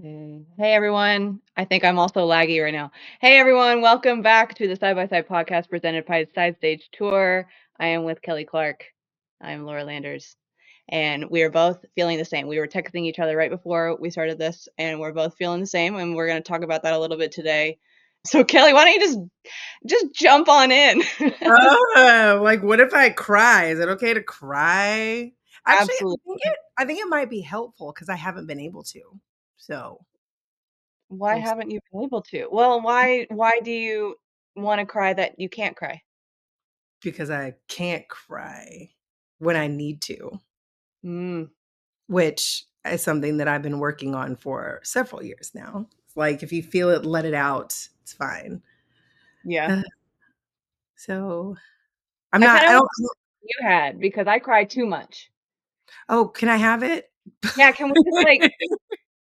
Hey everyone. I think I'm also laggy right now. Hey everyone, welcome back to the Side by Side podcast presented by Side Stage Tour. I am with Kelly Clark. I'm Laura Landers. And we are both feeling the same. We were texting each other right before we started this, and we're both feeling the same. And we're going to talk about that a little bit today. So Kelly, why don't you just jump on in? Like, what if I cry? Is it okay to cry? Actually, Absolutely. I think it might be helpful because I haven't been able to. So Why we'll see. haven't you been able to? Well, why do you want to cry that you can't cry? Because I can't cry when I need to, Mm, which is something that I've been working on for several years now. It's like if you feel it, let it out. It's fine. yeah. Uh, so I kind I of don't. you had because I cry too much. Oh, can I have it? Yeah, can we just,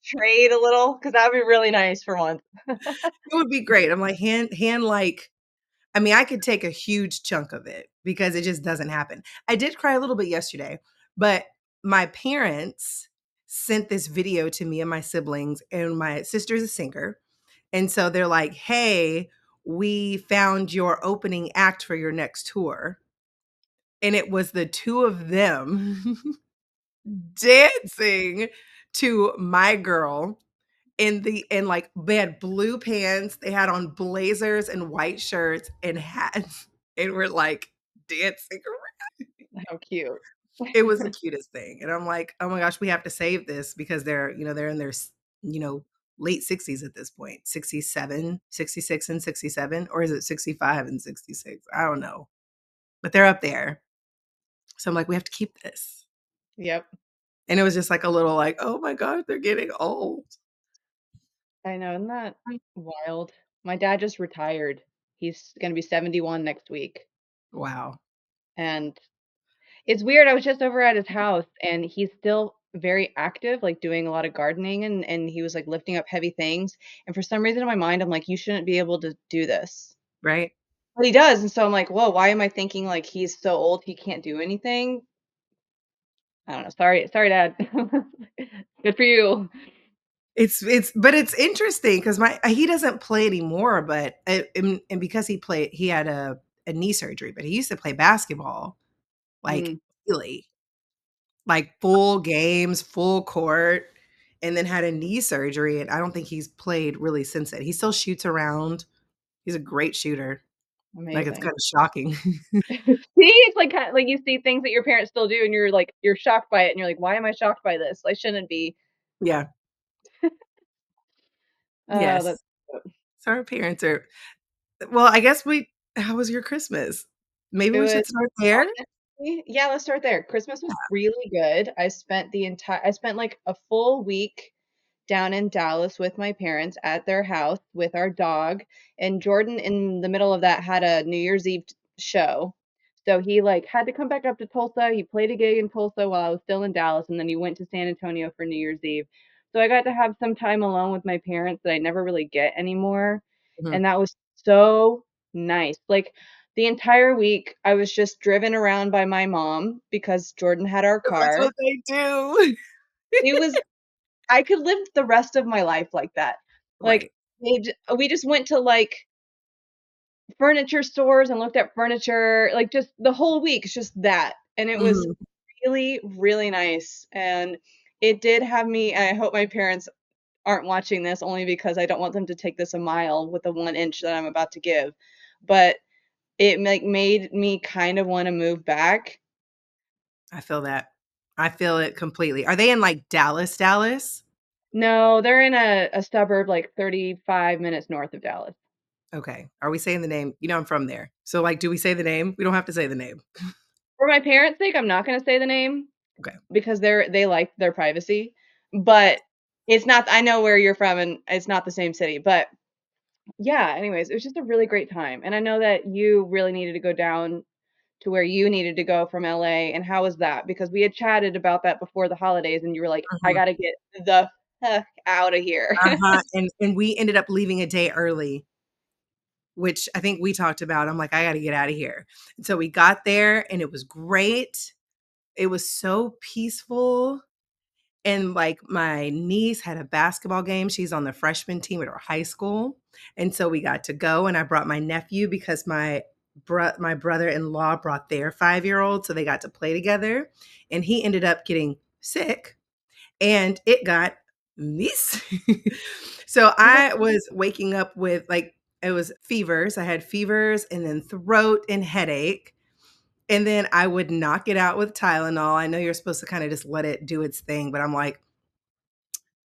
trade a little? Because that would be really nice for once. It would be great. I'm like like I mean, I could take a huge chunk of it because it just doesn't happen. I did cry a little bit yesterday, but my parents sent this video to me and my siblings, and my sister's a singer. And so they're like, "Hey, we found your opening act for your next tour." And it was the two of them dancing to My Girl like they had blue pants, they had on blazers and white shirts and hats, and we're like dancing around. How cute. It was the cutest thing. And I'm like, oh my gosh, we have to save this because they're in their you know, late 60s at this point, 67, 66 and 67, or is it 65 and 66? I don't know. But they're up there. So I'm like, we have to keep this. Yep, And it was just like a little like, oh my God, they're getting old. I know, isn't that wild? My dad just retired. He's gonna be 71 next week, Wow. and it's weird, I was just over at his house, and he's still very active, doing a lot of gardening, and he was, lifting up heavy things, and for some reason in my mind, I'm like, "You shouldn't be able to do this." Right? But he does, and so I'm like, "Whoa, why am I thinking, he's so old he can't do anything?" I don't know. Sorry, Dad. Good for you. But it's interesting because my he doesn't play anymore, but and because he had a knee surgery, but he used to play basketball like Mm, really, like full games, full court, and then had a knee surgery, and I don't think he's played really since then. He still shoots around. He's a great shooter. Like it's amazing. kind of shocking. See, it's like you see things that your parents still do, and you're shocked by it, and you're like, "Why am I shocked by this? I shouldn't be." Yeah. That's Yes. So our parents are well, I guess we how was your Christmas? Maybe it we was should start there? honestly yeah, let's start there. Christmas was really good. I spent, a full week down in Dallas with my parents at their house with our dog, and Jordan in the middle of that had a New Year's Eve show. So he had to come back up to Tulsa. He played a gig in Tulsa while I was still in Dallas, and then he went to San Antonio for New Year's Eve. So I got to have some time alone with my parents that I never really get anymore, Mhm. and that was so nice. The entire week I was just driven around by my mom because Jordan had our 'Cause that's car. what they do. It was I could live the rest of my life like that. Like, Right. we just went to, furniture stores and looked at furniture, just the whole week, it's just that, and it was Mhm. really, really nice, and it did have me I hope my parents aren't watching this only because I don't want them to take this a mile with the 1 inch that I'm about to give, but it, made me kind of wanna move back. I feel that. I feel it completely. Are they in, like, Dallas? No, they're in a suburb, 35 minutes north of Dallas. Okay. Are we saying the name? You know I'm from there. So, like, do we say the name? We don't have to say the name. For my parents' sake, I'm not gonna say the name Okay. because they like their privacy, but it's not I know where you're from, and it's not the same city, but yeah, anyways, it was just a really great time, and I know that you really needed to go down to where you needed to go from LA, and how was that? Because we had chatted about that before the holidays, and you were like, "I Mhm. gotta get the heck out of here." Uh-huh, and we ended up leaving a day early, which I think we talked about. I'm like, "I gotta get out of here." And so we got there, and it was great. It was so peaceful, And like my niece had a basketball game. She's on the freshman team at her high school. And so we got to go, and I brought my nephew because my brother-in-law brought their 5-year-old, so they got to play together. And he ended up getting sick, and it got me sick. So I was waking up with like it was fevers. I had fevers and then throat and headache. And then I would knock it out with Tylenol. I know you're supposed to kind of just let it do its thing, but I'm like,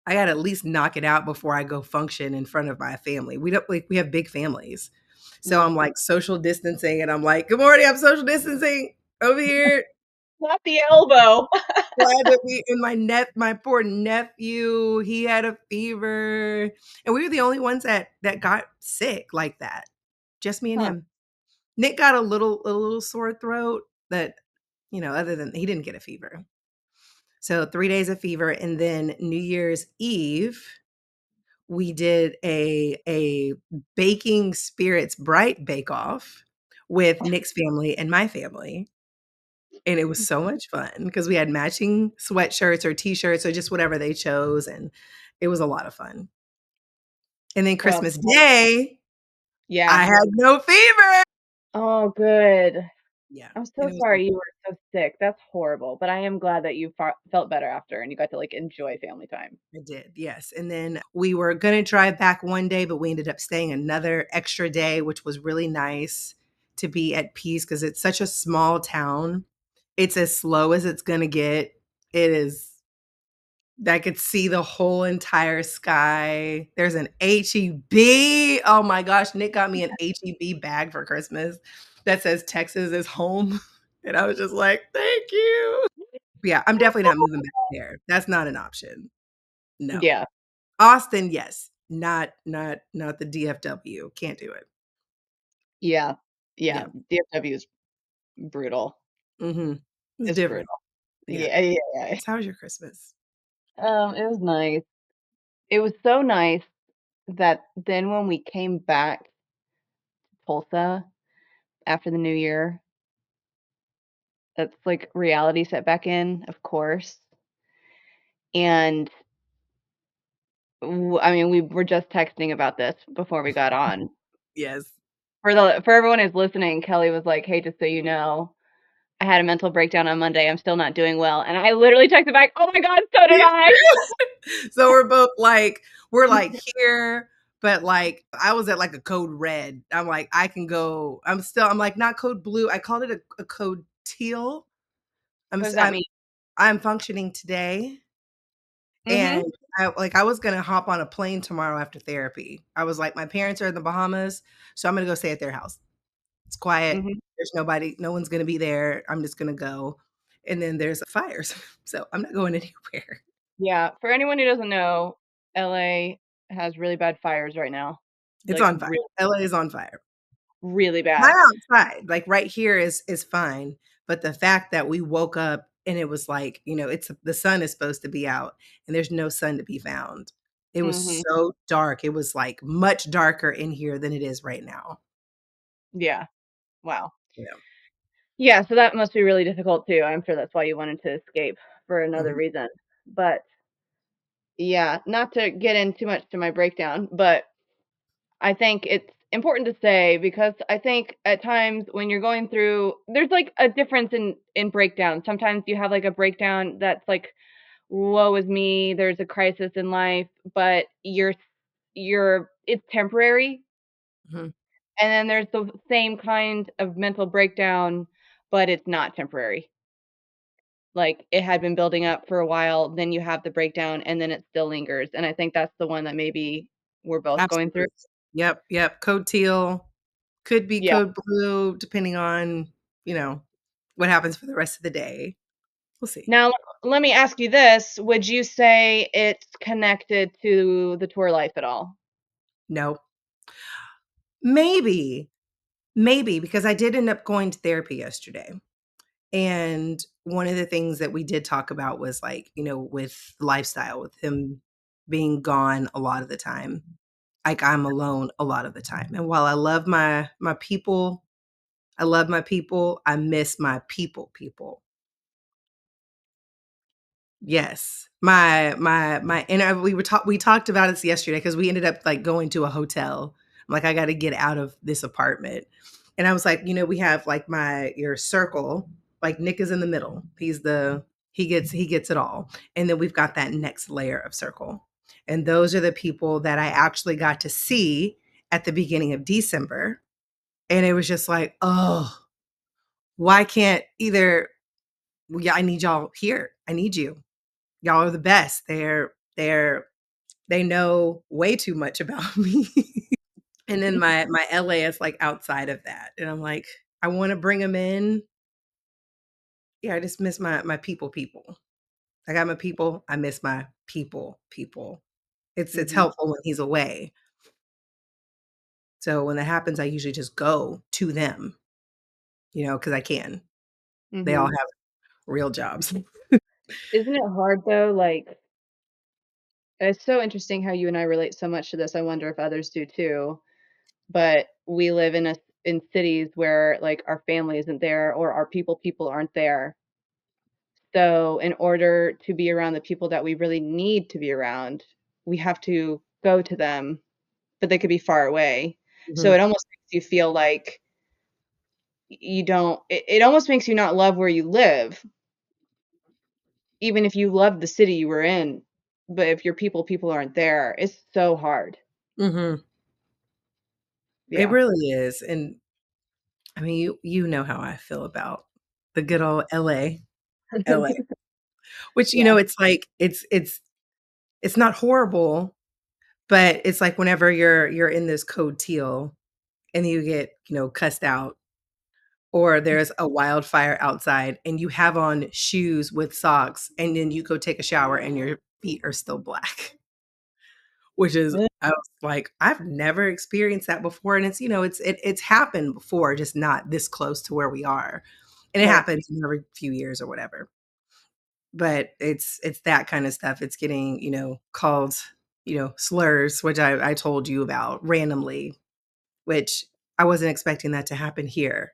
I gotta at least knock it out before I go function in front of my family. We don't like we have big families. So Mm. I'm like social distancing, and I'm like, good morning, I'm social distancing over here. Not the elbow. Glad to be in my poor nephew. He had a fever. And we were the only ones that got sick like that. Just me and Huh. him. Nick got a little sore throat, but other than he didn't get a fever. So 3 days of fever, and then New Year's Eve, we did a baking spirits bright bake off with Nick's family and my family. And it was so much fun because we had matching sweatshirts or t-shirts or just whatever they chose. And it was a lot of fun. And then Well, Christmas Day, I yeah. had no fever. Oh, good. Yeah. I'm And so it was sorry you were so sick. That's horrible, but I am glad that you felt better after and you got to like enjoy family time. I did, yes. And then we were going to drive back one day, but we ended up staying another extra day, which was really nice to be at peace because it's such a small town. It's as slow as it's going to get. It is, I could see the whole entire sky. There's an HEB. Oh my gosh, Nick got me an HEB bag for Christmas that says Texas is home. And I was just like, thank you. Yeah, I'm definitely not moving back there. That's not an option. No. Yeah. Austin, yes. Not the DFW. Can't do it. Yeah. Yeah. Yeah. DFW is brutal. Mhm. It's It's different. brutal. Yeah. Yeah, yeah, yeah. So how was your Christmas? It was nice. It was so nice that then when we came back to Tulsa after the new year, that's like reality set back in, of course. And I mean, we were just texting about this before we got on. Yes. For everyone who's listening, Kelly was like, "Hey, just so you know, I had a mental breakdown on Monday. I'm still not doing well." And I literally texted back, "Oh my god, so did Me I." too. So we're like here, but like I was at like a code red. I'm like, I can go. I'm like not code blue. I called it a code teal. I'm What s- does that I'm mean? I'm functioning today. And Mhm. I was gonna hop on a plane tomorrow after therapy. I was like, my parents are in the Bahamas, so I'm gonna go stay at their house. It's quiet. Mhm. There's nobody. No one's gonna be there. I'm just gonna go. And then there's fires, so I'm not going anywhere. Yeah, for anyone who doesn't know, LA has really bad fires right now. It's Like on fire. LA is on fire. really Not bad. outside. Like right here is fine, but the fact that we woke up and it was like, it's the sun is supposed to be out and there's no sun to be found. It was Mhm. so dark. It was like much darker in here than it is right now. Yeah. Wow. Yeah. Yeah, so that must be really difficult too. I'm sure that's why you wanted to escape for another Mhm. reason. But yeah, not to get in too much to my breakdown, but I think it's important to say because I think at times when you're going through there's like a difference in breakdown. Sometimes you have like a breakdown that's like woe is me, there's a crisis in life, but you're it's temporary. Mhm. And then there's the same kind of mental breakdown, but it's not temporary. Like it had been building up for a while, then you have the breakdown and then it still lingers. And I think that's the one that maybe we're both going through. Absolutely. Yep, yep. Code teal, could be Yeah. code blue, depending on, you know, what happens for the rest of the day. We'll see. Now, let me ask you this. Would you say it's connected to the tour life at all? No. Maybe, maybe because I did end up going to therapy yesterday. And one of the things that we did talk about was like, with lifestyle, with him being gone a lot of the time. Like I'm alone a lot of the time. And while I love my people, I love my people, I miss my people. Yes. My and we talked about this yesterday because we ended up like going to a hotel. I'm like, I got to get out of this apartment. And I was like, we have like your circle, like Nick is in the middle. He gets it all. And then we've got that next layer of circle. And those are the people that I actually got to see at the beginning of December. And it was just like, oh, why can't either yeah, I need y'all here. I need you. Y'all are the best. They know way too much about me. And then my LA is like outside of that. And I'm like, I want to bring them in. Yeah, I just miss my people. I got my people. I miss my people. It's Mhm. helpful when he's away. So when that happens, I usually just go to them, because I can. They all Mhm. have real jobs. Isn't it hard though? Like, it's so interesting how you and I relate so much to this. I wonder if others do too. But we live in cities where like our family isn't there or our people aren't there. So in order to be around the people that we really need to be around, we have to go to them, but they could be far away. So Mhm, it almost makes you feel like you don't it almost makes you not love where you live, even if you love the city you were in. But if your people aren't there, it's so hard. mhm. It Yeah. really is, and I mean, you know how I feel about the good old LA, which, Yeah. it's like it's not horrible, but it's like whenever you're in this code teal and you get, cussed out or there's a wildfire outside and you have on shoes with socks and then you go take a shower and your feet are still black, which is Ugh, I was like, I've never experienced that before. And it's happened before, just not this close to where we are. And it right. happens every few years or whatever. But it's that kind of stuff. It's getting, called, slurs, which I told you about randomly, which I wasn't expecting that to happen here,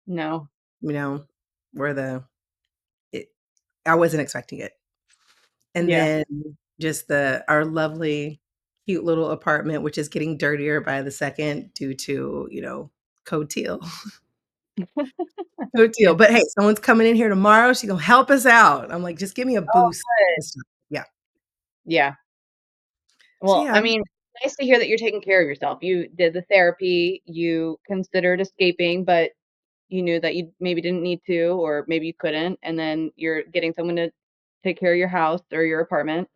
No. you know, where it, I wasn't expecting it. And Yeah. then just our lovely, cute little apartment, which is getting dirtier by the second due to, code teal. Code Yeah. teal. But hey, someone's coming in here tomorrow. She's gonna help us out. I'm like, just give me a Oh, boost. good. Yeah. Yeah. So Well, yeah, I mean, nice to hear that you're taking care of yourself. You did the therapy, you considered escaping, but you knew that you maybe didn't need to, or maybe you couldn't, and then you're getting someone to take care of your house or your apartment.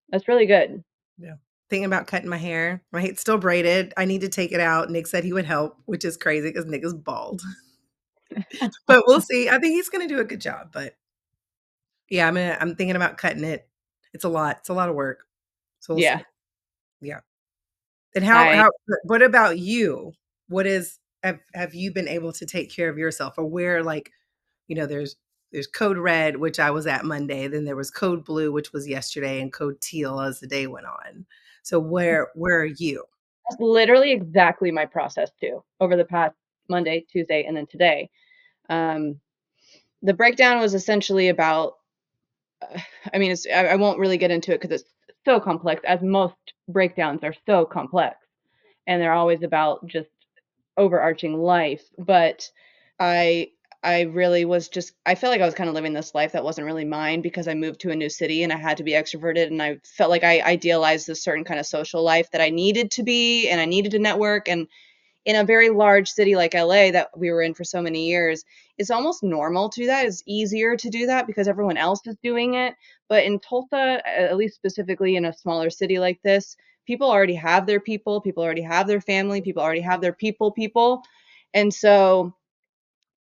That's really good. yeah. Thinking about cutting my hair. My hair's still braided. I need to take it out. Nick said he would help, which is crazy because Nick is bald. But we'll see. I think he's gonna do a good job. But yeah, I'm thinking about cutting it. It's a lot. It's a lot of work. So we'll Yeah. see. Yeah. And I what about you? Have you been able to take care of yourself or where like, there's code red, which I was at Monday, then there was code blue, which was yesterday, and code teal as the day went on. So where are you? That's literally exactly my process too, over the past Monday, Tuesday, and then today. Um, the breakdown was essentially about I mean, I won't really get into it because it's so complex, as most breakdowns are so complex, and they're always about just overarching life. But I I really was just I felt like I was kind of living this life that wasn't really mine because I moved to a new city and I had to be extroverted and I felt like I idealized this certain kind of social life that I needed to be and I needed to network and in a very large city like LA that we were in for so many years, it's almost normal to do that. It's easier to do that because everyone else is doing it. But in Tulsa, at least specifically in a smaller city like this, people already have their people already have their family, people already have their people. And so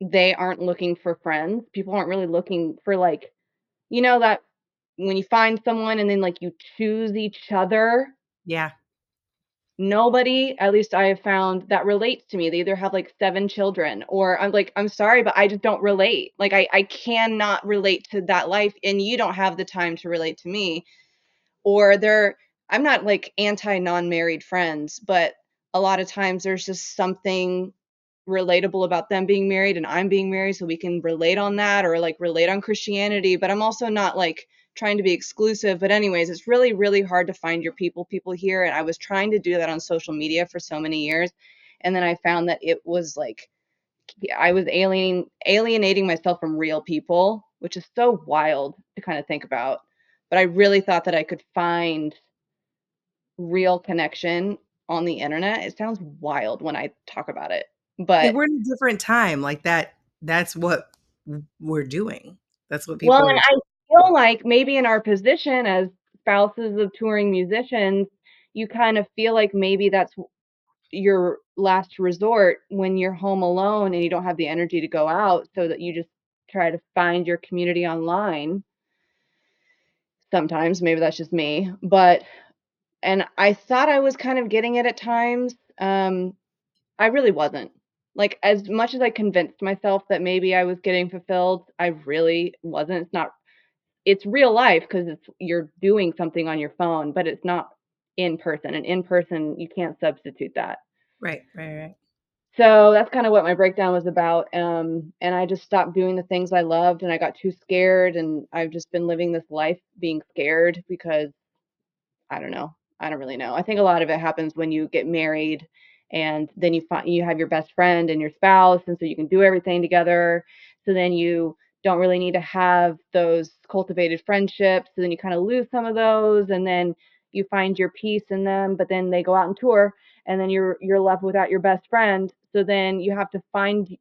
they aren't looking for friends. People aren't really looking for like, that when you find someone and then like you choose each other. Yeah. Nobody, at least I have found, that relates to me. They either have, like, 7 children or I'm like, "I'm sorry, but I just don't relate." Like, I cannot relate to that life, and you don't have the time to relate to me. Or I'm not, like, anti non-married friends, but a lot of times there's just something relatable about them being married and I'm being married, so we can relate on that, or like relate on Christianity, but I'm also not like trying to be exclusive. But anyways, it's really, really hard to find your people here. And I was trying to do that on social media for so many years. And then I found that it was like I was alienating myself from real people, which is so wild to kind of think about. But I really thought that I could find real connection on the internet. It sounds wild when I talk about it, Hey, but we're in a different time, like, that's what we're doing. That's what well, people and are. I feel like maybe in our position as spouses of touring musicians, you kind of feel like maybe that's your last resort when you're home alone and you don't have the energy to go out, so that you just try to find your community online. Sometimes, maybe that's just me, but and I thought I was kind of getting it at times. I really wasn't. Like, as much as I convinced myself that maybe I was getting fulfilled, I really wasn't. It's not it's real life because it's you're doing something on your phone, but it's not in person, and in person, you can't substitute that. Right, right, right. So, that's kinda what my breakdown was about, and I just stopped doing the things I loved, and I got too scared, and I've just been living this life being scared because I don't know. I don't really know. I think a lot of it happens when you get married and then you have your best friend and your spouse, and so you can do everything together. So then you don't really need to have those cultivated friendships. So then you kind of lose some of those, and then you find your peace in them, but then they go out and tour, and then you're left without your best friend. So then you have to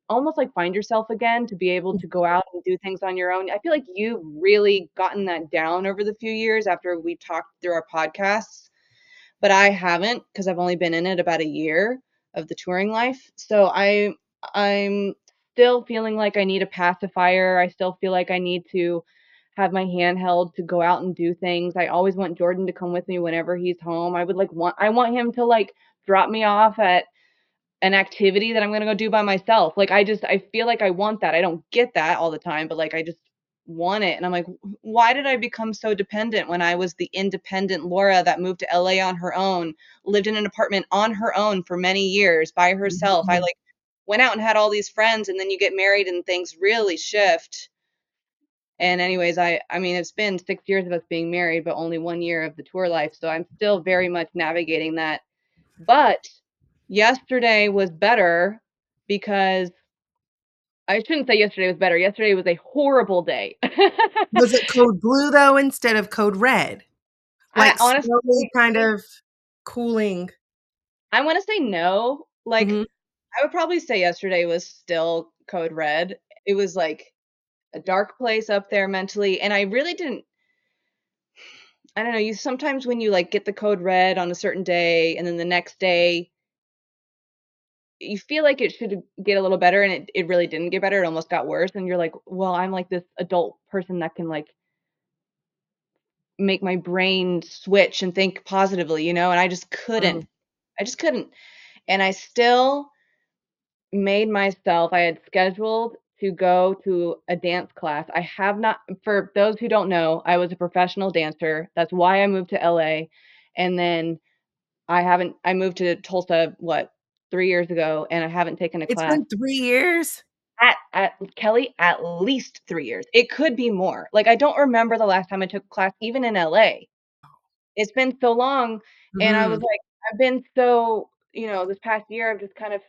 almost like find yourself again to be able to go out and do things on your own. I feel like you've really gotten that down over the few years after we talked through our podcasts, but I haven't because I've only been in it about a year of the touring life. So I'm still feeling like I need a pacifier. I still feel like I need to have my hand held to go out and do things. I always want Jordan to come with me whenever he's home. I want him to like drop me off at an activity that I'm gonna go do by myself. Like, I feel like I want that. I don't get that all the time, but, like, I just want it, and I'm like, Why did I become so dependent when I was the independent Laura that moved to LA on her own, lived in an apartment on her own for many years by herself? I, Mhm. like, went out and had all these friends, and then you get married and things really shift, and anyways, I mean, it's been 6 years of us being married, but only 1 year of the tour life, so I'm still very much navigating that. But yesterday was better because I shouldn't say yesterday was better. Yesterday was a horrible day. Was it code blue, though, instead of code red? I Like, honestly slowly kind of cooling. I wanna say no. Like, Mhm. I would probably say yesterday was still code red. It was, like, a dark place up there mentally, and I really didn't I don't know, you sometimes when you, like, get the code red on a certain day, and then the next day, you feel like it should get a little better, and it really didn't get better, it almost got worse, and you're like, "Well, I'm, like, this adult person that can, like, make my brain switch and think positively," and I just couldn't. Mm. I just couldn't. And I still made myself I had scheduled to go to a dance class. I have not for those who don't know, I was a professional dancer. That's why I moved to LA. And then I moved to Tulsa, what, 3 years ago, and I haven't taken a It's class been 3 years? at Kelly, at least 3 years. It could be more. Like, I don't remember the last time I took a class even in LA. It's been so long, and I was Mhm. like, I've been so this past year, I've just kind of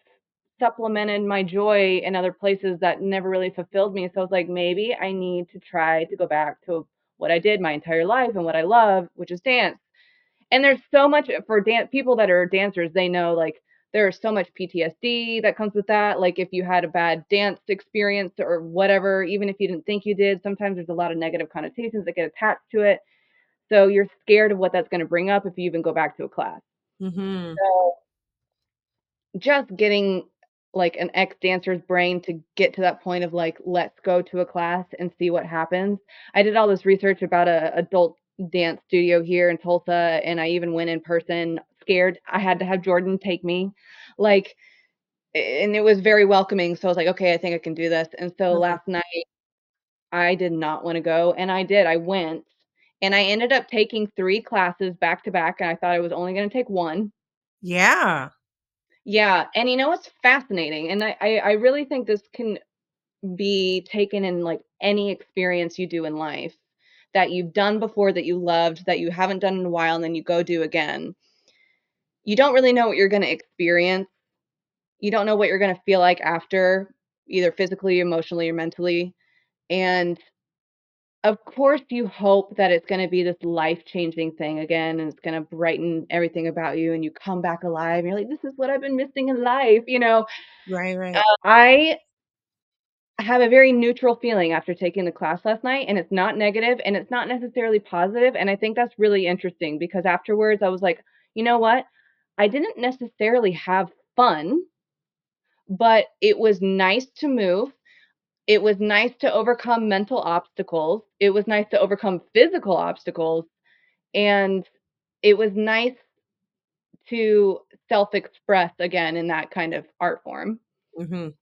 supplemented my joy in other places that never really fulfilled me, so I was like, "Maybe I need to try to go back to what I did my entire life and what I love, which is dance." And there's so much for people that are dancers, they know, like, there's so much PTSD that comes with that, like, if you had a bad dance experience or whatever, even if you didn't think you did, sometimes there's a lot of negative connotations that get attached to it. So you're scared of what that's gonna bring up if you even go back to a class. Mhm. So, just getting, like, an ex-dancer's brain to get to that point of, like, "Let's go to a class and see what happens." I did all this research about a adult dance studio here in Tulsa, and I even went in person scared. I had to have Jordan take me, like, and it was very welcoming, so I was like, "Okay, I think I can do this." And so Mhm. last night I did not wanna go, and I did, I went, and I ended up taking 3 classes back to back, and I thought I was only gonna take 1, Yeah. Yeah, and you know what's fascinating? And I really think this can be taken in, like, any experience you do in life that you've done before that you loved, that you haven't done in a while, and then you go do again. You don't really know what you're gonna experience. You don't know what you're gonna feel like after, either physically, emotionally, or mentally, and of course, you hope that it's gonna be this life-changing thing again, and it's gonna brighten everything about you, and you come back alive, and you're like, "This is what I've been missing in life," you know? Right, right. I have a very neutral feeling after taking the class last night, and it's not negative, and it's not necessarily positive, and I think that's really interesting because afterwards, I was like, "You know what? I didn't necessarily have fun, but it was nice to move. It was nice to overcome mental obstacles. It was nice to overcome physical obstacles, and it was nice to self-express again in that kind of art form." Mhm.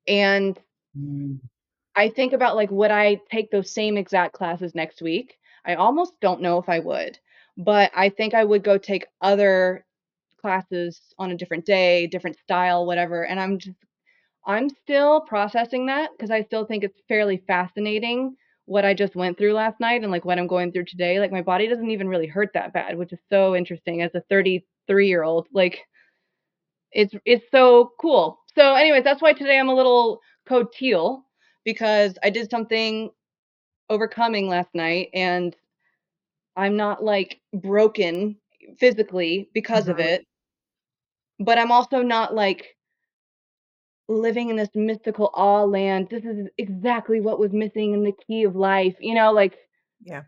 And Mm. I think about, like, would I take those same exact classes next week? I almost don't know if I would, but I think I would go take other classes on a different day, different style, whatever, and I'm still processing that because I still think it's fairly fascinating what I just went through last night and, like, what I'm going through today. Like, my body doesn't even really hurt that bad, which is so interesting as a 33-year-old. Like, it's so cool. So, anyways, that's why today I'm a little code teal because I did something overcoming last night, and I'm not, like, broken physically because of Mhm. it, but I'm also not, like, living in this mystical awe land. This is exactly what was missing in the key of life, you know, like Yeah,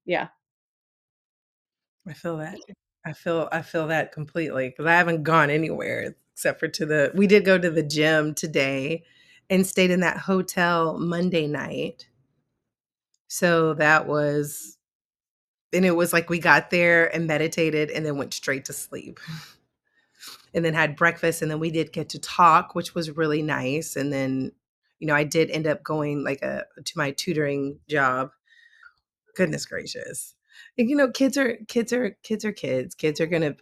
yeah. I feel that. I feel that completely because I haven't gone anywhere except for to the we did go to the gym today and stayed in that hotel Monday night. So that was and it was like we got there and meditated and then went straight to sleep. And then had breakfast and then we did get to talk, which was really nice. And then, I did end up going like to my tutoring job. Goodness gracious. And, kids. Kids are gonna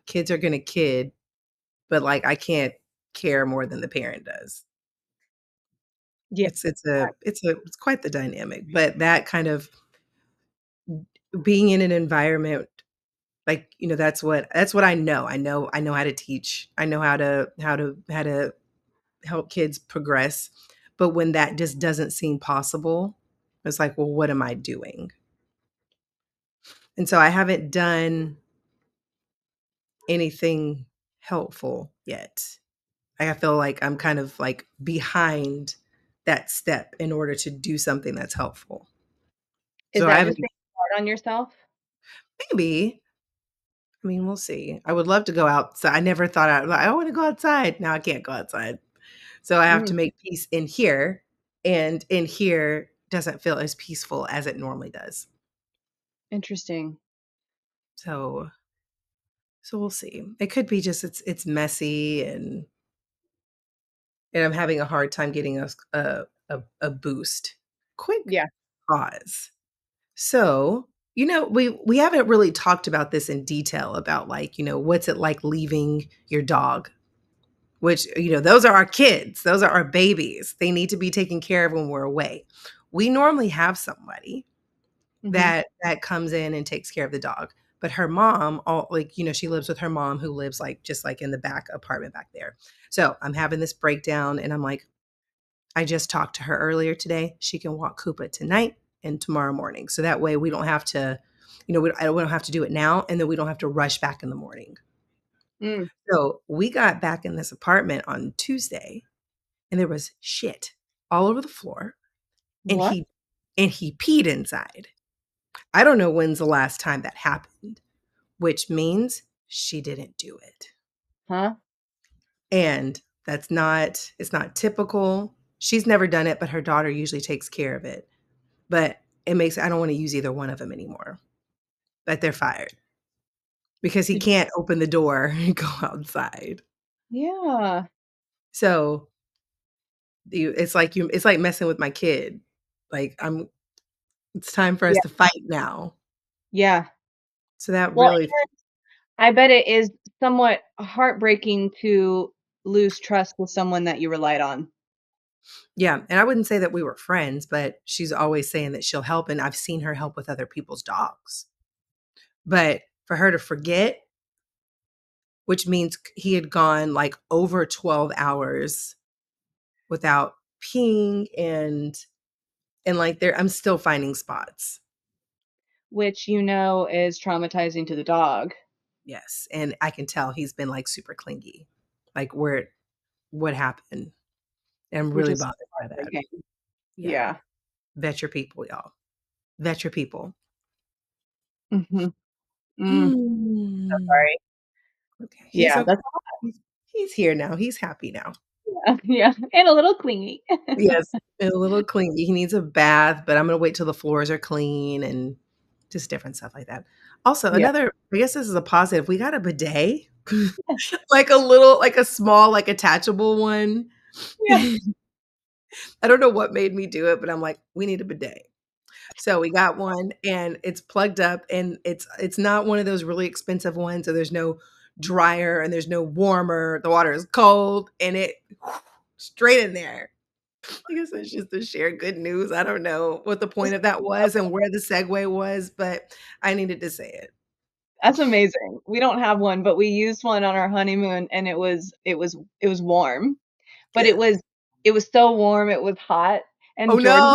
kid, but like I can't care more than the parent does. Yeah, It's quite the dynamic. But that kind of being in an environment like, that's what I know. I know how to teach. I know how to help kids progress. But when that just doesn't seem possible, it's like, well, what am I doing? And so I haven't done anything helpful yet. I feel like I'm kind of like behind that step in order to do something that's helpful. is So I that haven't just being hard on yourself? maybe. I mean, we'll see. I would love to go outside. I never thought I want to go outside. Now I can't go outside. So I have to Mm, make peace in here, and in here doesn't feel as peaceful as it normally does. interesting. So we'll see. It could be just it's messy and I'm having a hard time getting a boost. Quick Yeah. pause. So, we haven't really talked about this in detail about like, what's it like leaving your dog, which, those are our kids. Those are our babies. They need to be taken care of when we're away. We normally have somebody Mhm. that comes in and takes care of the dog. But her mom, she lives with her mom who lives like just like in the back apartment back there. So I'm having this breakdown and I'm like, I just talked to her earlier today. She can walk Koopa tonight and tomorrow morning. So that way we don't have to, we don't have to do it now. And then we don't have to rush back in the morning. Mm. So we got back in this apartment on Tuesday and there was shit all over the floor and What? he peed inside. I don't know when's the last time that happened, which means she didn't do it. Huh? And it's not typical. She's never done it, but her daughter usually takes care of it. But I don't want to use either one of them anymore. But they're fired because he Did can't open the door and go outside. yeah. So it's like messing with my kid. Like it's time for us Yeah. to fight now. Yeah. So that Well, really I bet it is somewhat heartbreaking to lose trust with someone that you relied on. Yeah, and I wouldn't say that we were friends, but she's always saying that she'll help, and I've seen her help with other people's dogs. But for her to forget, which means he had gone, like, over 12 hours without peeing and, like, there I'm still finding spots. Which you know is traumatizing to the dog, Yes, and I can tell he's been, like, super clingy. Like, where what happened? I'm which really is bothered by that. heartbreaking. Yeah. Yeah. Vet your people, y'all. Vet your people. Mhm. So Mm. sorry. Okay, he's Yeah, okay. that's He's here now. He's happy now. yeah, and a little clingy. Yes, and a little clingy. He needs a bath, but I'm gonna wait till the floors are clean and just different stuff like that. Also, Yeah. another I guess this is a positive. We got a bidet, like a little, like a small, like attachable one. Yeah. I don't know what made me do it, but I'm like, we need a bidet. So we got one and it's plugged up and it's not one of those really expensive ones. So there's no dryer and there's no warmer. The water is cold and it straight in there. I guess it's just to share good news. I don't know what the point of that was and where the segue was, but I needed to say it. That's amazing. We don't have one, but we used one on our honeymoon and it was warm, but it Good. was it was so warm, it was hot, Oh and no.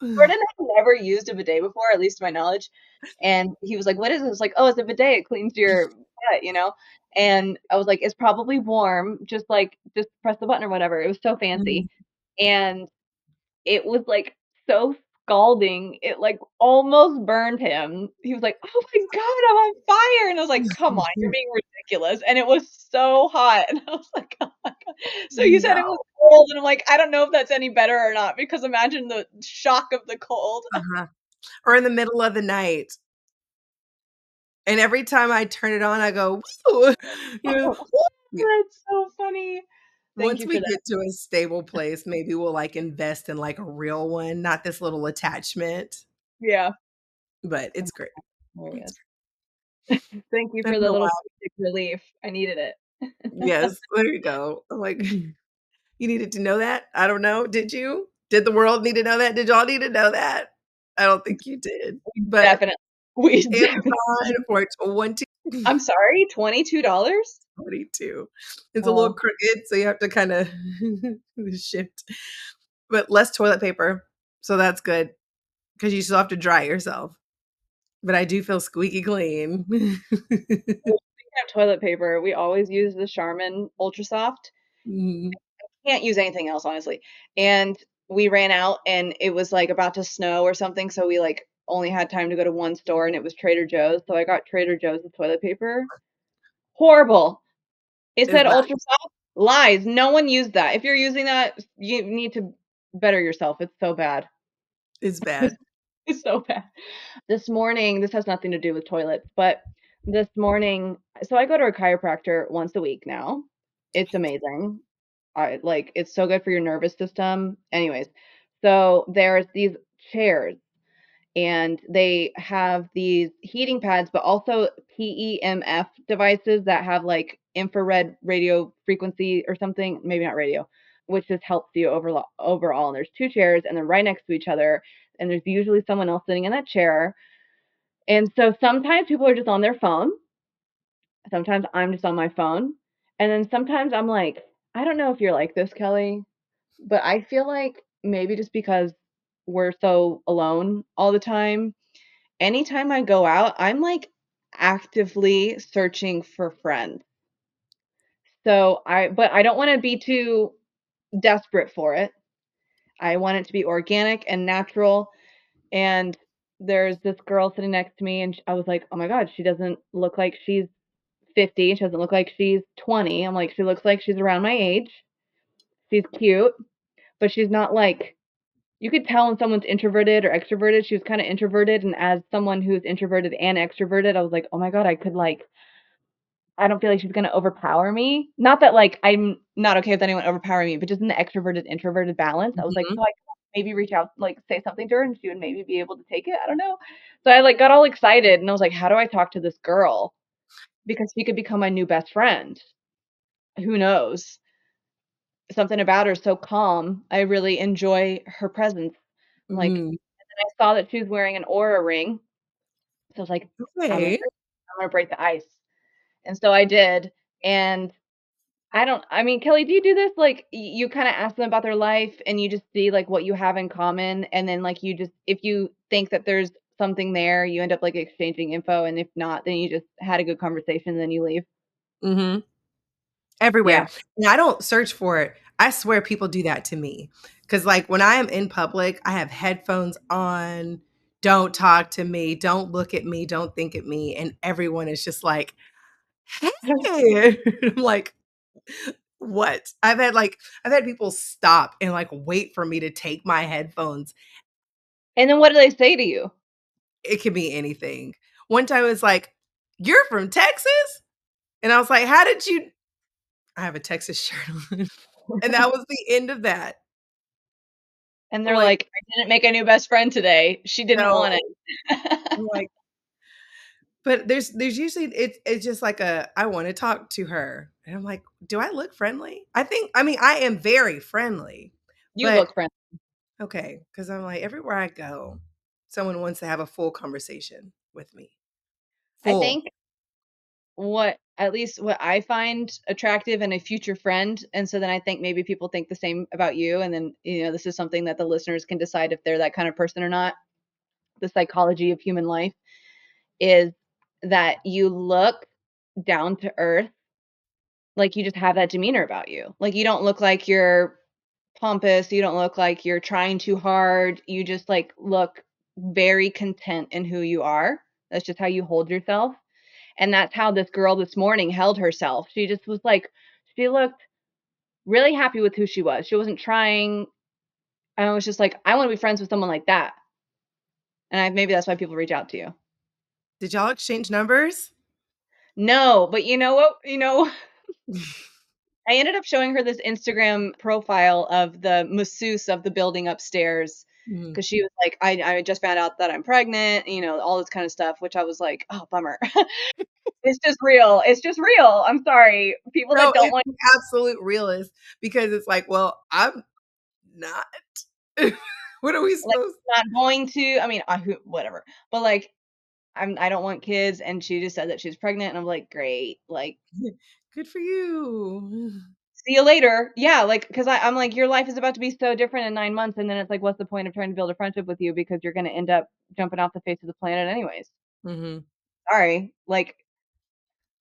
Jordan had never used a bidet before, at least to my knowledge, and he was like, "What is it?" I was like, "Oh, it's a bidet, it cleans your butt," you know? And I was like, "It's probably warm, just press the button or whatever." It was so fancy, Mhm. and it was, like, so scalding, it, like, almost burned him. He was like, "Oh my god, I'm on fire," and I was like, "Come on, you're being ridiculous," and it was so hot, and I was like, "Oh my god." So you said No. it was cold, and I'm like, I don't know if that's any better or not because imagine the shock of the cold. Uh-huh. Or in the middle of the night. And every time I turn it on, I go, "Woo." You know? Yeah. That's so funny. Thank Once you for we that. get to a stable place, maybe we'll, like, invest in, like, a real one, not this little attachment, Yeah. but Oh, it's great. It's hilarious. great. Thank you I for don't the know little why. comedic relief. I needed it. Yes, there you go. I'm like, "You needed to know that? I don't know. Did you? Did the world need to know that? Did y'all need to know that?" I don't think you did, but Definitely. We definitely Amazon for 20 I'm sorry, $22? 22. It's a little Oh, crooked, so you have to kinda shift, but less toilet paper, so that's good because you still have to dry yourself, but I do feel squeaky clean. well, speaking of toilet paper, we always use the Charmin Ultra Soft. Mhm. Can't use anything else, honestly. And we ran out and it was, like, about to snow or something, so we, like, only had time to go to one store and it was Trader Joe's, so I got Trader Joe's toilet paper. Horrible. It It's said bad. ultra soft. Lies. No one used that. If you're using that, you need to better yourself. It's so bad. It's bad. It's so bad. This morning, this has nothing to do with toilets, but this morning, so I go to a chiropractor once a week now. It's amazing. It's so good for your nervous system. Anyways, so there's these chairs and they have these heating pads, but also PEMF devices that have like infrared radio frequency or something, maybe not radio, which just helps you overall. And there's two chairs and they're right next to each other. And there's usually someone else sitting in that chair. And so sometimes people are just on their phone. Sometimes I'm just on my phone. And then sometimes I'm like, I don't know if you're like this, Kelly, but I feel like maybe just because we're so alone all the time, anytime I go out, I'm, like, actively searching for friends. But I don't wanna be too desperate for it. I want it to be organic and natural, and there's this girl sitting next to me, and I was like, "Oh my god, she doesn't look like she's 50, she doesn't look like she's 20." I'm like, "She looks like she's around my age. She's cute, but she's not, like." You could tell when someone's introverted or extroverted. She was kinda introverted, and as someone who's introverted and extroverted, I was like, "Oh my god, I don't feel like she's gonna overpower me." Not that, like, I'm not okay with anyone overpowering me, but just in the extroverted, introverted balance, I was like, Mhm. "So I could maybe reach out, like, say something to her, and she would maybe be able to take it." I don't know. So I, like, got all excited, and I was like, "How do I talk to this girl?" Because she could become my new best friend. Who knows? something about her is so calm. I really enjoy her presence. Like, Mhm. and I saw that she was wearing an Aura ring, so I was like, Okay. I'm gonna break the ice." And so I did, and I mean, Kelly, do you do this? Like, you kinda ask them about their life, and you just see, like, what you have in common, and then, like, you just if you think that there's something there, you end up, like, exchanging info, and if not, then you just had a good conversation, then you leave. Mhm. Yeah. Everywhere. And I don't search for it. I swear people do that to me. Because, like, when I am in public, I have headphones on. Don't talk to me. Don't look at me. Don't think at me. And everyone is just like, hey. I'm like, what? I've had people stop and like wait for me to take my headphones. And then what do they say to you? It could be anything. One time it was like, you're from Texas? And I was like, how did you? I have a Texas shirt on. And that was the end of that. And I'm they're like, like, "I didn't make a new best friend today. She didn't want no. it." I'm like, but there's usually it's just like a I want to talk to her. And I'm like, do I look friendly? I mean, I am very friendly. You But look friendly. okay, because I'm like, everywhere I go, someone wants to have a full conversation with me. I Full. think what at least what I find attractive in a future friend, and so then I think maybe people think the same about you, and then, this is something that the listeners can decide if they're that kind of person or not. The psychology of human life is that you look down to earth, like you just have that demeanor about you. Like you don't look like you're pompous, you don't look like you're trying too hard. You just like look very content in who you are. That's just how you hold yourself. And that's how this girl this morning held herself. She just was like, she looked really happy with who she was. She wasn't trying. I was just like, I want to be friends with someone like that. And maybe that's why people reach out to you. Did y'all exchange numbers? No, but you know what? I ended up showing her this Instagram profile of the masseuse of the building upstairs Mhm. because she was like, I just found out that I'm pregnant, all this kind of stuff, which I was like, oh, bummer. It's just real. It's just real. I'm sorry. People that No, don't it's want the absolute realist because it's like, well, I'm not. What are we like supposed not going to, I mean, whatever. But like, I don't want kids, and she just said that she's pregnant, and I'm like, great. Like, good for you. see you later. Yeah, like, because I'm like, your life is about to be so different in 9 months, and then it's like, what's the point of trying to build a friendship with you because you're going to end up jumping off the face of the planet anyways. Mhm. Sorry, like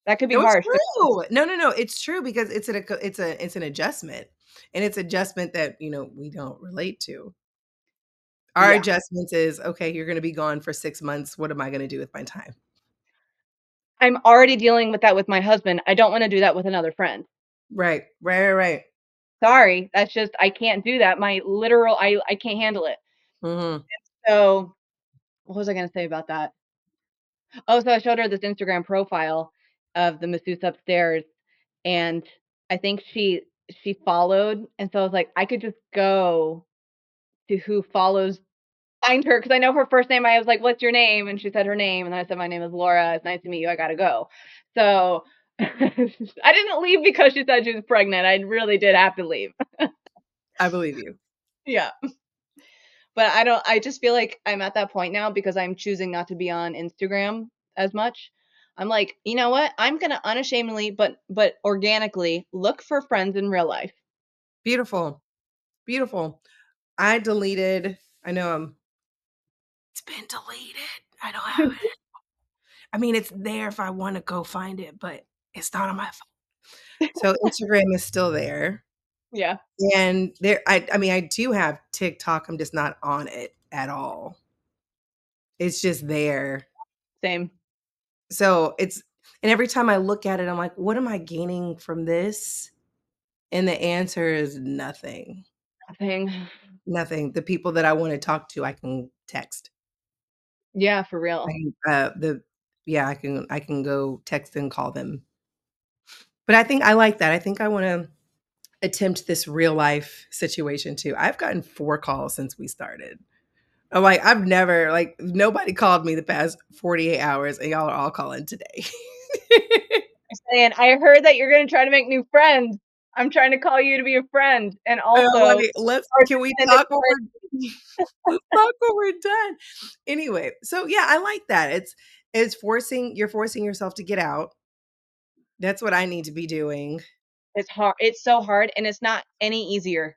that could be No, it's harsh, but true. No, no, no, it's true because it's an adjustment, and it's adjustment that, we don't relate to. Our yeah, adjustments is, "Okay, you're gonna be gone for 6 months, what am I gonna do with my time?" I'm already dealing with that with my husband. I don't want to do that with another friend. Right, right, right, right. Sorry, that's just I can't do that. My literal, I can't handle it. Mhm. So what was I going to say about that? Oh, so I showed her this Instagram profile of the masseuse upstairs, and I think she followed, and so I was like, I could just go to who follows find her because I know her first name. I was like, "What's your name?" And she said her name, and then I said, "My name is Laura. It's nice to meet you. I gotta go." So I didn't leave because she said she was pregnant. I really did have to leave. I believe you. Yeah. But I don't I just feel like I'm at that point now because I'm choosing not to be on Instagram as much. I'm like, "You know what? I'm gonna unashamedly but organically look for friends in real life." Beautiful, beautiful. I know, it's been deleted. I don't have it. I mean, it's there if I wanna go find it, but it's not on my phone. So, Instagram is still there, Yeah, and I mean, I do have TikTok, I'm just not on it at all. It's just there. same So, and every time I look at it, I'm like, "What am I gaining from this?" And the answer is nothing. thing. Nothing. The people that I wanna talk to, I can text. Yeah, for I real. can, the yeah, I can go text and call them. But I think I like that. I think I wanna attempt this real life situation too. I've gotten 4 calls since we started. I'm like, I've never like, nobody called me the past 48 hours, and y'all are all calling today. Saying, "I heard that you're gonna try to make new friends." I'm trying to call you to be a friend, and And I'm also like, let's our can we extended talk when part. we're let's talk when we're done. Anyway, so yeah, I like that. It's forcing you're forcing yourself to get out. That's what I need to be doing. It's hard. It's so hard, and it's not any easier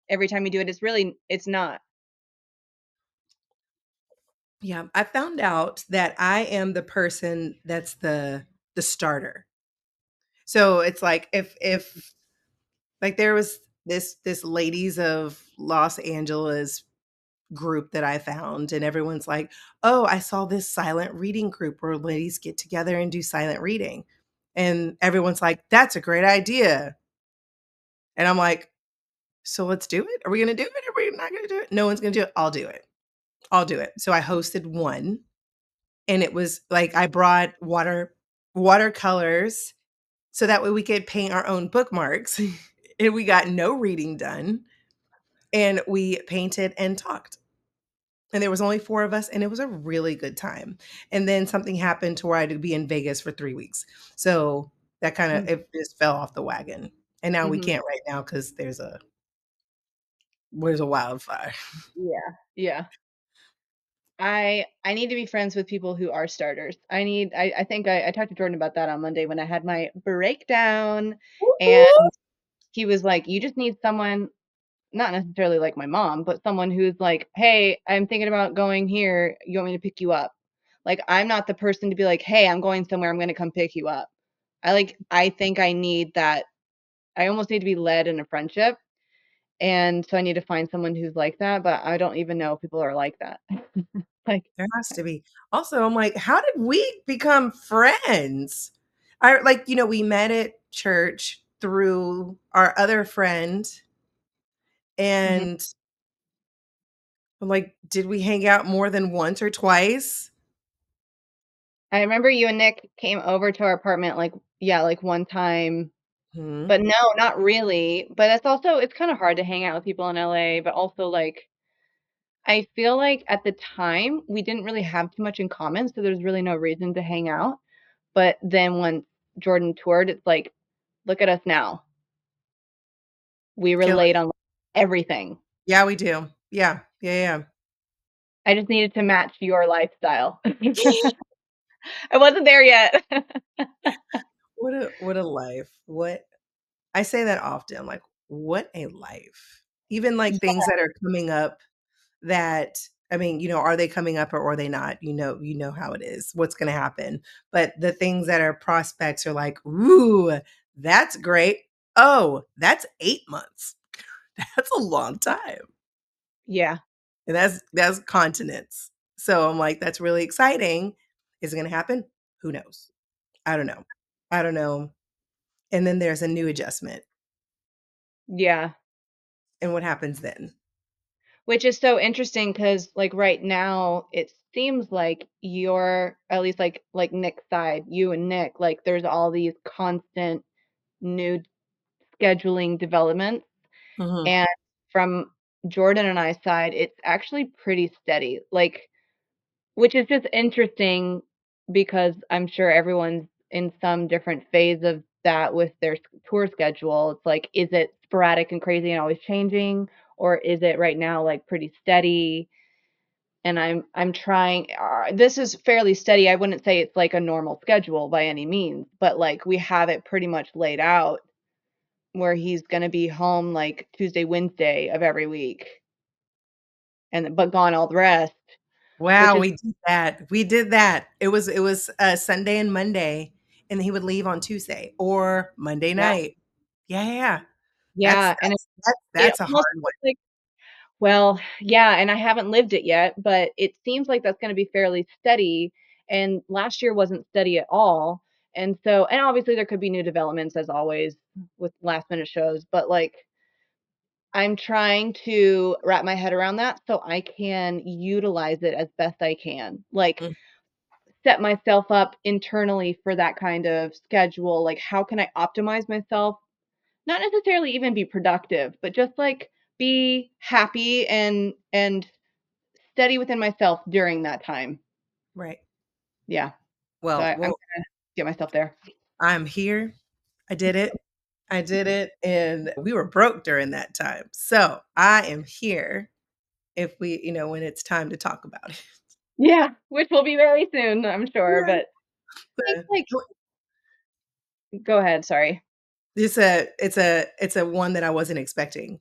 every time you do it. It's not. Yeah, I found out that I am the person that's the starter. So it's like if like there was this ladies of Los Angeles group that I found, and everyone's like, "Oh, I saw this silent reading group where ladies get together and do silent reading." And everyone's like, "That's a great idea." And I'm like, "So let's do it? Are we going to do it? Are we not going to do it?" No one's going to do it. I'll do it. I'll do it. So I hosted one, and it was like I brought watercolors so that way we could paint our own bookmarks. And we got no reading done, and we painted and talked. And there was only 4 of us, and it was a really good time. And then something happened to where I had to be in Vegas for 3 weeks. So that kinda Mm, it just fell off the wagon. And now we mhm. can't right now because there's a wildfire. Yeah, yeah. I need to be friends with people who are starters. I think I talked to Jordan about that on Monday when I had my breakdown, and he was like, "You just need someone, not necessarily like my mom, but someone who's like, "Hey, I'm thinking about going here. You want me to pick you up?" Like, I'm not the person to be like, "Hey, I'm going somewhere. I'm gonna come pick you up." I think I need that. I almost need to be led in a friendship, and so I need to find someone who's like that, but I don't even know if people are like that. Like, There has to be. Also, I'm like, how did we become friends? I like, we met at church through our other friend, mhm. and I'm like, did we hang out more than once or twice? I remember you and Nick came over to our apartment, like, yeah, like one time, Mhm. but no, not really. But it's kind of hard to hang out with people in LA, but also like I feel like at the time we didn't really have too much in common, so there's really no reason to hang out. But then when Jordan toured, it's like, look at us now. We Killing. relate on everything. Yeah, we do. Yeah. Yeah, I just needed to match your lifestyle. yeah. I wasn't there yet. What a life. What I say that often, like, what a life. Even, like, Yeah, things that are coming up that I mean, are they coming up or are they not? You know how it is, what's gonna happen. But the things that are prospects are like, "Ooh, that's great. Oh, that's 8 months. That's a long time." yeah, And that's continents. So I'm like, "That's really exciting." Is it gonna happen? Who knows? I don't know. I don't know. And then there's a new adjustment, yeah. and what happens then? Which is so interesting because, like, right now, it seems like you're at least, like Nick's side, you and Nick, like, there's all these constant new scheduling developments, Mhm. and from Jordan and I's side, it's actually pretty steady, like, which is just interesting because I'm sure everyone's in some different phase of that with their tour schedule. It's like, is it sporadic and crazy and always changing, or is it right now, like, pretty steady? And I'm trying this is fairly steady. I wouldn't say it's like a normal schedule by any means, but, like, we have it pretty much laid out where he's gonna be home, like, Tuesday, Wednesday of every week, and but gone all the rest, which Wow, is we did that. We did that. It was, Sunday and Monday, and he would leave on Tuesday or Monday yeah, night. Yeah, yeah, yeah. That's yeah, and that's that's it that's a almost hard one. feels like, well, yeah, and I haven't lived it yet, but it seems like that's gonna be fairly steady, and last year wasn't steady at all, and so and obviously there could be new developments as always with last minute shows, but, like, I'm trying to wrap my head around that so I can utilize it as best I can. Like, Mm, set myself up internally for that kind of schedule. Like, how can I optimize myself? Not necessarily even be productive, but just like be happy and steady within myself during that time. right. Yeah. So Well I'm well, gonna get myself there. I'm here. I did it. I did it, and we were broke during that time. So I am here if we, when it's time to talk about it. Yeah, which will be very soon, I'm sure, Yeah. but I think, like go ahead, sorry. It's a one that I wasn't expecting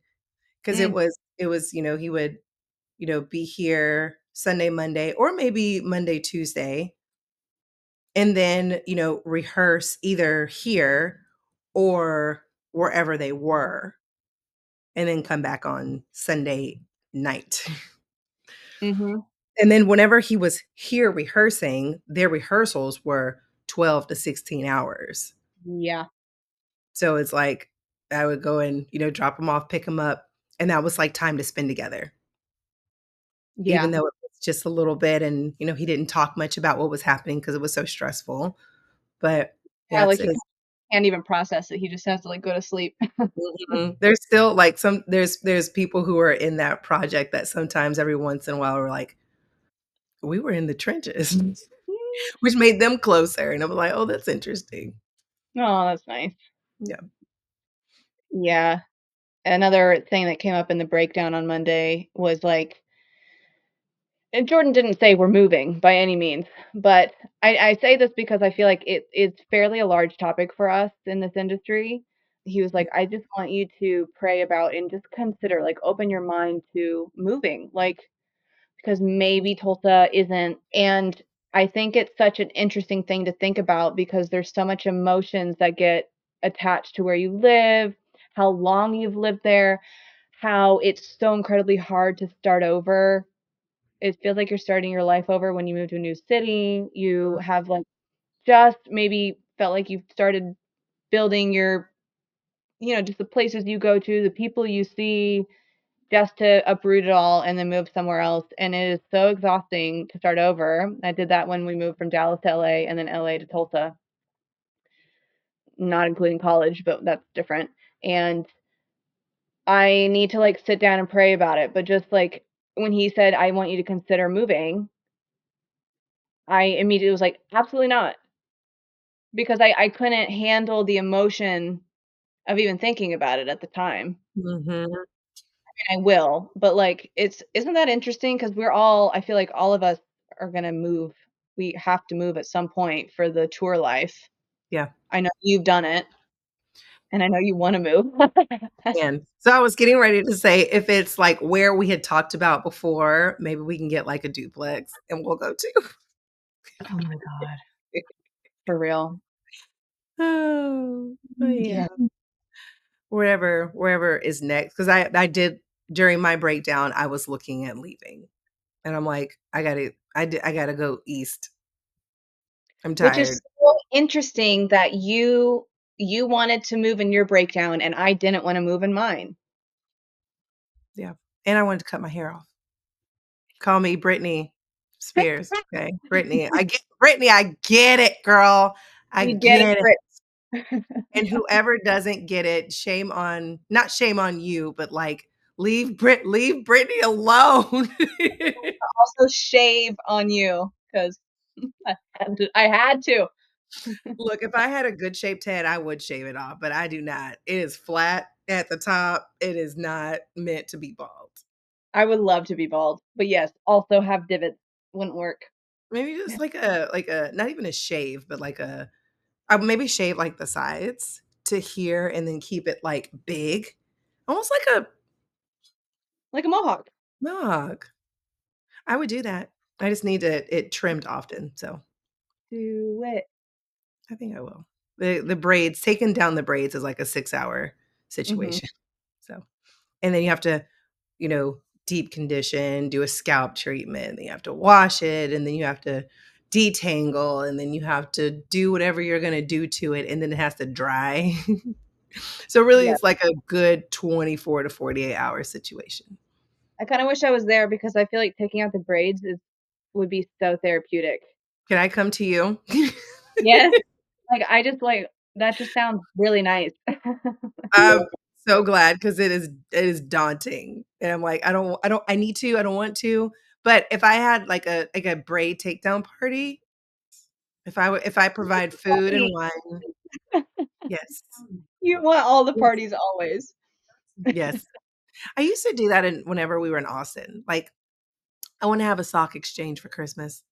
because it Mm, was it was, he would, be here Sunday, Monday, or maybe Monday, Tuesday, and then, rehearse either here or wherever they were, and then come back on Sunday night. mhm, And then whenever he was here rehearsing, their rehearsals were 12 to 16 hours. yeah, So it's like I would go and, drop him off, pick him up, and that was like time to spend together. Even yeah. though it was just a little bit and, he didn't talk much about what was happening because it was so stressful. But Yeah, yeah, like, he can't even process it, he just has to, like, go to sleep. there's still like there's people who are in that project that sometimes every once in a while we're like, we were in the trenches, which made them closer. And I'm like, oh, that's interesting. Oh, that's nice. Yeah. Yeah. Another thing that came up in the breakdown on Monday was, like and Jordan didn't say we're moving by any means, but I say this because I feel like it's fairly a large topic for us in this industry. He was like, "I just want you to pray about and just consider, like, open your mind to moving, like, because maybe Tulsa isn't." And I think it's such an interesting thing to think about because there's so much emotions that get attached to where you live, how long you've lived there, how it's so incredibly hard to start over. It feels like you're starting your life over when you move to a new city. You have, like, just maybe felt like you've started building your just the places you go to, the people you see, just to uproot it all and then move somewhere else, and it is so exhausting to start over. I did that when we moved from Dallas to LA and then LA to Tulsa, not including college, but that's different, and I need to, like, sit down and pray about it, but just, like, when he said, "I want you to consider moving," I immediately was like, "Absolutely not." Because I couldn't handle the emotion of even thinking about it at the time. Mhm. And I will, but, like, isn't that interesting? Because 'Cause we're all I feel like all of us are gonna move. We have to move at some point for the tour life. Yeah. I know you've done it, and I know you wanna move. And so I was getting ready to say if it's like where we had talked about before, maybe we can get like a duplex and we'll go to. Oh my god. For real. Oh, yeah. Yeah. Wherever is next. Because I did during my breakdown, I was looking at leaving. And I'm like, I gotta go east. I'm Which is tired. so interesting that you wanted to move in your breakdown, and I didn't wanna move in mine. Yeah. And I wanted to cut my hair off. Call me Britney Spears. Okay. Britney, I get it, girl. I We get it, get it. Brit. And whoever doesn't get it, shame on not shame on you, but like leave Britney alone. Also shave on you because I had to. Look, if I had a good shaped head, I would shave it off, but I do not. It is flat at the top. It is not meant to be bald. I would love to be bald, but yes, also have divots wouldn't work. Maybe just like a not even a shave, but like I would maybe shave like the sides to here and then keep it like big. Almost like a Like a mohawk. mug. I would do that. I just need it trimmed often, so Do it. I think I will. The braids, taking down the braids is like a 6-hour Mhm. situation. So, and then you have to, deep condition, do a scalp treatment, then you have to wash it, and then you have to detangle, and then you have to do whatever you're gonna do to it, and then it has to dry. So really Yeah. it's like a good 24 to 48-hour situation. I kinda wish I was there because I feel like taking out the braids is would be so therapeutic. Can I come to you? Yes. Like, I just, like that just sounds really nice. I'm so glad because it is daunting, and I'm like, I need to, I don't want to, but if I had like a braid takedown party, if I provide food and wine, yes. You want all the Yes. parties always. Yes. I used to do that whenever we were in Austin. Like, I want to have a sock exchange for Christmas.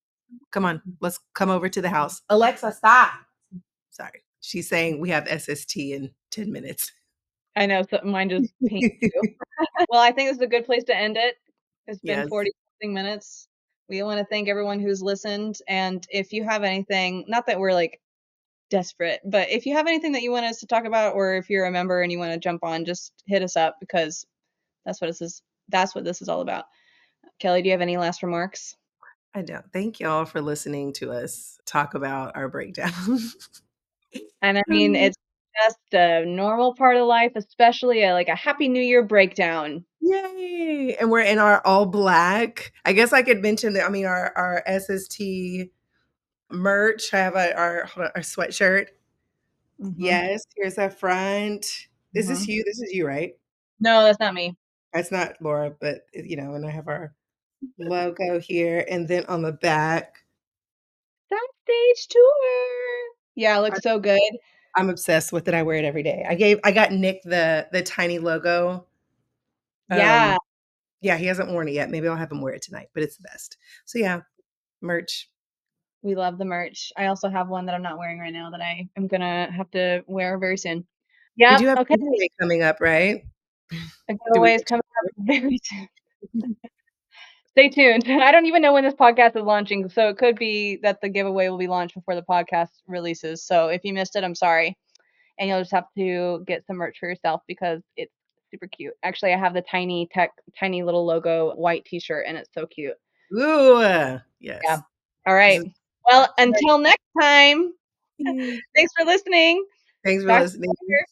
Come on, let's come over to the house. Alexa, stop. Sorry. She's saying we have SST in 10 minutes. I know, so mine just pinged too. Well, I think this is a good place to end it. It's been Yes, 40 something minutes. We wanna thank everyone who's listened, and if you have anything, not that we're, like, desperate, but if you have anything that you want us to talk about, or if you're a member and you wanna jump on, just hit us up because that's what this is all about. Kelly, do you have any last remarks? I don't. Thank y'all for listening to us talk about our breakdown. And I mean, it's just a normal part of life, especially like a Happy New Year breakdown. Yay! And we're in our all black. I guess I could mention that. I mean, our SST merch. I have hold on, our sweatshirt. Mhm, Yes, here's our front. Is this mhm. you? This is you, right? No, that's not me. That's not Laura, but and I have our logo here, and then on the back, Backstage tour. Yeah, it I, looks so good. I'm obsessed with it. I wear it every day. I got Nick the tiny logo. Yeah, Yeah, he hasn't worn it yet. Maybe I'll have him wear it tonight, but it's the best. So yeah, merch. we love the merch. I also have one that I'm not wearing right now that I am gonna have to wear very soon. We Yep, do have a okay. giveaway coming up, right? A Do we giveaway is mention coming up very soon. Stay tuned. I don't even know when this podcast is launching, so it could be that the giveaway will be launched before the podcast releases. So if you missed it, I'm sorry. And you'll just have to get some merch for yourself because it's super cute. Actually, I have the tiny little logo white t-shirt and it's so cute. it? Ooh, Yeah. yes. All This right. is Well, until next time, Yay. thanks for listening. Thanks for Talk to you listening. later.